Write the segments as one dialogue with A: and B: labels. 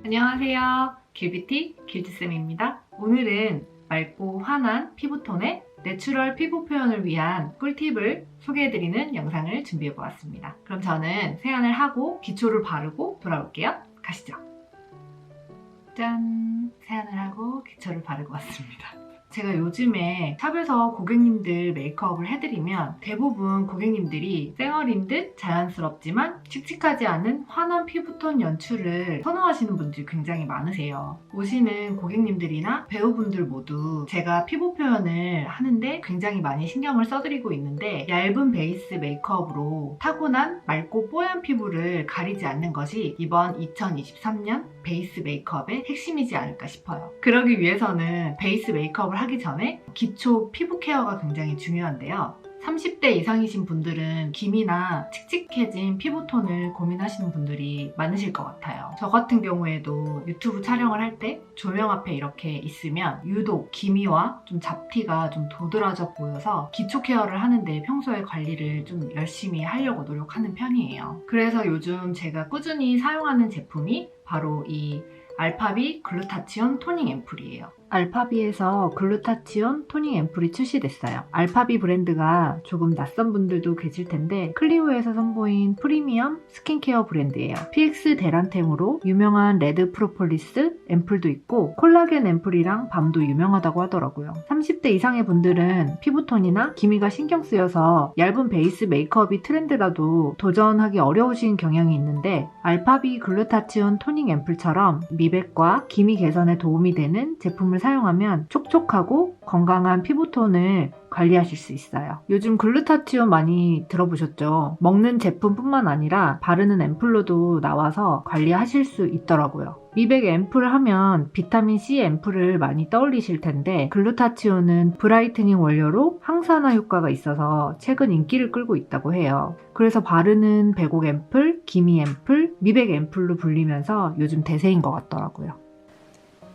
A: 안녕하세요. 길뷰티 길드쌤입니다. 오늘은 맑고 환한 피부톤의 내추럴 피부 표현을 위한 꿀팁을 소개해드리는 영상을 준비해보았습니다. 그럼 저는 세안을 하고 기초를 바르고 돌아올게요. 가시죠. 짠! 세안을 하고 기초를 바르고 왔습니다. 제가 요즘에 샵에서 고객님들 메이크업을 해드리면 대부분 고객님들이 쌩얼인 듯 자연스럽지만 칙칙하지 않은 환한 피부톤 연출을 선호하시는 분들이 굉장히 많으세요. 오시는 고객님들이나 배우분들 모두 제가 피부 표현을 하는데 굉장히 많이 신경을 써드리고 있는데 얇은 베이스 메이크업으로 타고난 맑고 뽀얀 피부를 가리지 않는 것이 이번 2023년 베이스 메이크업의 핵심이지 않을까 싶어요. 그러기 위해서는 베이스 메이크업을 하기 전에 기초 피부 케어가 굉장히 중요한데요. 30대 이상이신 분들은 기미나 칙칙해진 피부톤을 고민하시는 분들이 많으실 것 같아요. 저 같은 경우에도 유튜브 촬영을 할 때 조명 앞에 이렇게 있으면 유독 기미와 좀 잡티가 좀 도드라져 보여서 기초 케어를 하는데 평소에 관리를 좀 열심히 하려고 노력하는 편이에요. 그래서 요즘 제가 꾸준히 사용하는 제품이 바로 이 알파비 글루타치온 토닝 앰플이에요. 알파비에서 글루타치온 토닝 앰플이 출시됐어요. 알파비 브랜드가 조금 낯선 분들도 계실 텐데 클리오에서 선보인 프리미엄 스킨케어 브랜드예요. PX 대란템으로 유명한 레드 프로폴리스 앰플도 있고 콜라겐 앰플이랑 밤도 유명하다고 하더라고요. 30대 이상의 분들은 피부톤이나 기미가 신경 쓰여서 얇은 베이스 메이크업이 트렌드라도 도전하기 어려우신 경향이 있는데 알파비 글루타치온 토닝 앰플처럼 미백과 기미 개선에 도움이 되는 제품을 사용하면 촉촉하고 건강한 피부톤을 관리하실 수 있어요. 요즘 글루타치온 많이 들어보셨죠? 먹는 제품뿐만 아니라 바르는 앰플로도 나와서 관리하실 수 있더라고요. 미백 앰플 하면 비타민C 앰플을 많이 떠올리실 텐데 글루타치온은 브라이트닝 원료로 항산화 효과가 있어서 최근 인기를 끌고 있다고 해요. 그래서 바르는 배곡 앰플, 기미 앰플, 미백 앰플로 불리면서 요즘 대세인 것 같더라고요.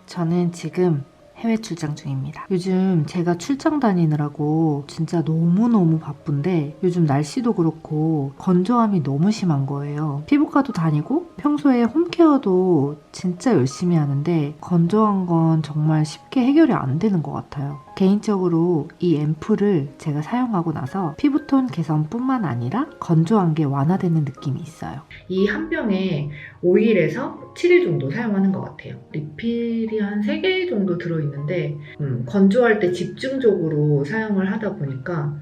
A: 저는 지금 해외 출장 중입니다. 요즘 제가 출장 다니느라고 진짜 너무너무 바쁜데 요즘 날씨도 그렇고 건조함이 너무 심한 거예요. 피부과도 다니고 평소에 홈케어도 진짜 열심히 하는데 건조한 건 정말 쉽게 해결이 안 되는 것 같아요. 개인적으로 이 앰플을 제가 사용하고 나서 피부톤 개선뿐만 아니라 건조한 게 완화되는 느낌이 있어요. 이 한 병에 5일에서 7일 정도 사용하는 것 같아요. 리필이 한 3개 정도 들어있는데 건조할 때 집중적으로 사용을 하다 보니까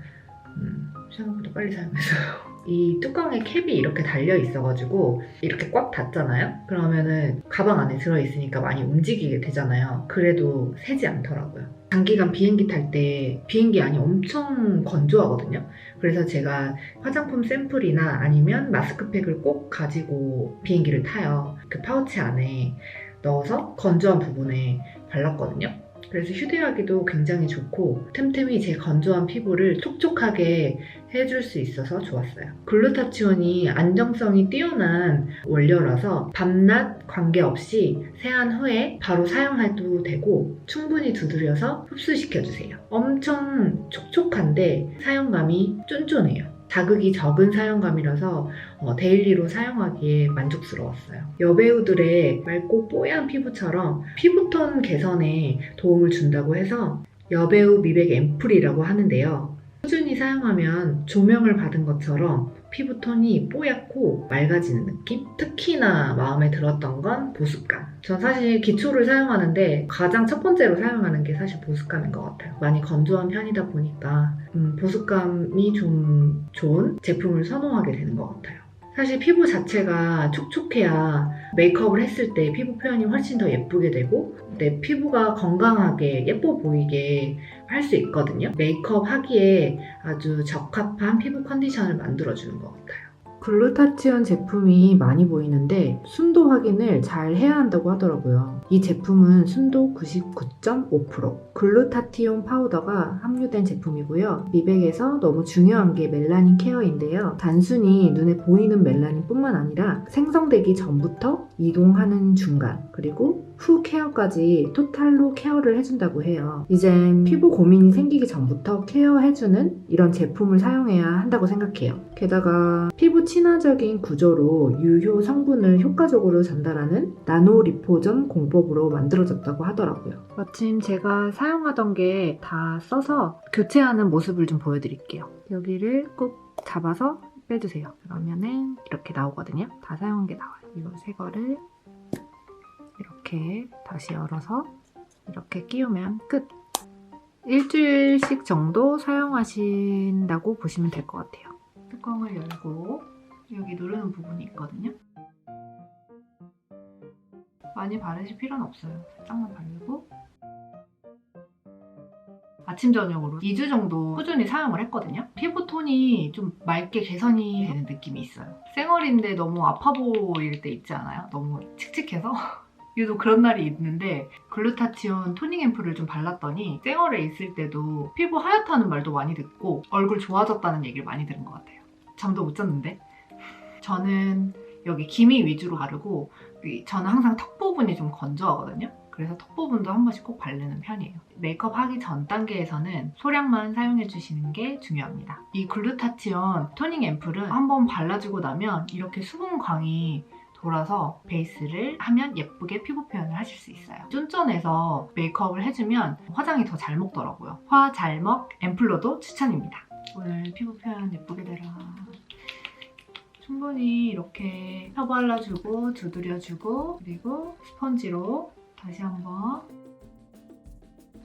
A: 생각보다 빨리 사용했어요. 이 뚜껑에 캡이 이렇게 달려 있어가지고 이렇게 꽉 닫잖아요? 그러면은 가방 안에 들어있으니까 많이 움직이게 되잖아요. 그래도 새지 않더라고요. 장기간 비행기 탈 때 비행기 안이 엄청 건조하거든요. 그래서 제가 화장품 샘플이나 아니면 마스크팩을 꼭 가지고 비행기를 타요. 그 파우치 안에 넣어서 건조한 부분에 발랐거든요. 그래서 휴대하기도 굉장히 좋고 템템이 제 건조한 피부를 촉촉하게 해줄 수 있어서 좋았어요. 글루타치온이 안정성이 뛰어난 원료라서 밤낮 관계없이 세안 후에 바로 사용해도 되고 충분히 두드려서 흡수시켜주세요. 엄청 촉촉한데 사용감이 쫀쫀해요. 자극이 적은 사용감이라서 데일리로 사용하기에 만족스러웠어요. 여배우들의 맑고 뽀얀 피부처럼 피부톤 개선에 도움을 준다고 해서 여배우 미백 앰플이라고 하는데요. 꾸준히 사용하면 조명을 받은 것처럼 피부톤이 뽀얗고 맑아지는 느낌? 특히나 마음에 들었던 건 보습감. 전 사실 기초를 사용하는데 가장 첫 번째로 사용하는 게 사실 보습감인 것 같아요. 많이 건조한 편이다 보니까 보습감이 좀 좋은 제품을 선호하게 되는 것 같아요. 사실 피부 자체가 촉촉해야 메이크업을 했을 때 피부 표현이 훨씬 더 예쁘게 되고 내 피부가 건강하게 예뻐 보이게 할 수 있거든요. 메이크업 하기에 아주 적합한 피부 컨디션을 만들어주는 것 같아요. 글루타치온 제품이 많이 보이는데 순도 확인을 잘 해야 한다고 하더라고요. 이 제품은 순도 99.5%, 글루타티온 파우더가 함유된 제품이고요. 미백에서 너무 중요한 게 멜라닌 케어인데요. 단순히 눈에 보이는 멜라닌뿐만 아니라 생성되기 전부터 이동하는 중간, 그리고 후 케어까지 토탈로 케어를 해준다고 해요. 이젠 피부 고민이 생기기 전부터 케어해주는 이런 제품을 사용해야 한다고 생각해요. 게다가 피부 친화적인 구조로 유효 성분을 효과적으로 전달하는 나노 리포전 공법으로 만들어졌다고 하더라고요. 마침 제가 사용하던 게 다 써서 교체하는 모습을 좀 보여드릴게요. 여기를 꼭 잡아서 빼주세요. 그러면은 이렇게 나오거든요. 다 사용한 게 나와요. 이거 새 거를 이렇게 다시 열어서 이렇게 끼우면 끝! 일주일씩 정도 사용하신다고 보시면 될 것 같아요. 뚜껑을 열고 여기 누르는 부분이 있거든요. 많이 바르실 필요는 없어요. 살짝만 바르고 아침 저녁으로 2주 정도 꾸준히 사용을 했거든요. 피부톤이 좀 맑게 개선이 되는 느낌이 있어요. 쌩얼인데 너무 아파 보일 때 있지 않아요? 너무 칙칙해서? 유독 그런 날이 있는데 글루타치온 토닝 앰플을 좀 발랐더니 쌩얼에 있을 때도 피부 하얗다는 말도 많이 듣고 얼굴 좋아졌다는 얘기를 많이 들은 것 같아요. 잠도 못 잤는데? 저는 여기 기미 위주로 바르고 저는 항상 턱 부분이 좀 건조하거든요. 그래서 턱 부분도 한 번씩 꼭 바르는 편이에요. 메이크업 하기 전 단계에서는 소량만 사용해 주시는 게 중요합니다. 이 글루타치온 토닝 앰플은 한번 발라주고 나면 이렇게 수분광이 돌아서 베이스를 하면 예쁘게 피부 표현을 하실 수 있어요. 쫀쫀해서 메이크업을 해주면 화장이 더 잘 먹더라고요. 화 잘 먹 앰플러도 추천입니다. 오늘 피부 표현 예쁘게 되라. 충분히 이렇게 펴 발라주고 두드려주고 그리고 스펀지로 다시 한번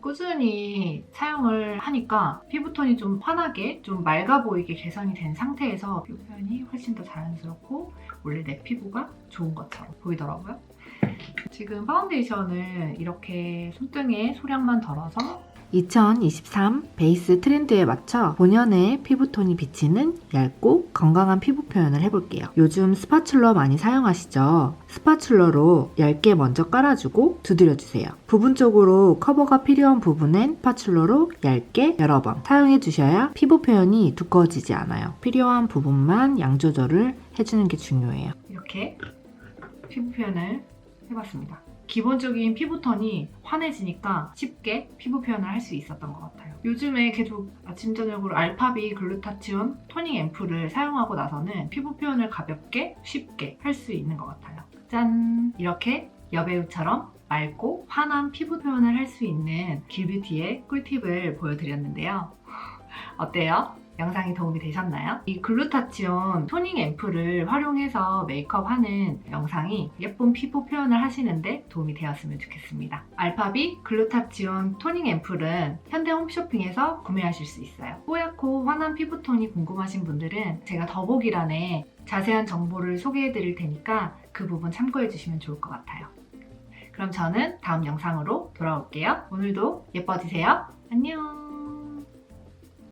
A: 꾸준히 사용을 하니까 피부톤이 좀 환하게 좀 맑아 보이게 개선이 된 상태에서 피부 표현이 훨씬 더 자연스럽고 원래 내 피부가 좋은 것처럼 보이더라고요. 지금 파운데이션을 이렇게 손등에 소량만 덜어서 2023 베이스 트렌드에 맞춰 본연의 피부톤이 비치는 얇고 건강한 피부 표현을 해볼게요. 요즘 스파츌러 많이 사용하시죠? 스파츌러로 얇게 먼저 깔아주고 두드려주세요. 부분적으로 커버가 필요한 부분엔 스파츌러로 얇게 여러 번 사용해주셔야 피부 표현이 두꺼워지지 않아요. 필요한 부분만 양 조절을 해주는 게 중요해요. 이렇게 피부 표현을 해봤습니다. 기본적인 피부톤이 환해지니까 쉽게 피부 표현을 할 수 있었던 것 같아요. 요즘에 계속 아침 저녁으로 알파비 글루타치온 토닝 앰플을 사용하고 나서는 피부 표현을 가볍게 쉽게 할 수 있는 것 같아요. 짠! 이렇게 여배우처럼 맑고 환한 피부 표현을 할 수 있는 길뷰티의 꿀팁을 보여드렸는데요. 어때요? 영상이 도움이 되셨나요? 이 글루타치온 토닝 앰플을 활용해서 메이크업하는 영상이 예쁜 피부 표현을 하시는데 도움이 되었으면 좋겠습니다. 알파비 글루타치온 토닝 앰플은 현대 홈쇼핑에서 구매하실 수 있어요. 뽀얗고 환한 피부톤이 궁금하신 분들은 제가 더보기란에 자세한 정보를 소개해드릴 테니까 그 부분 참고해주시면 좋을 것 같아요. 그럼 저는 다음 영상으로 돌아올게요. 오늘도 예뻐지세요. 안녕!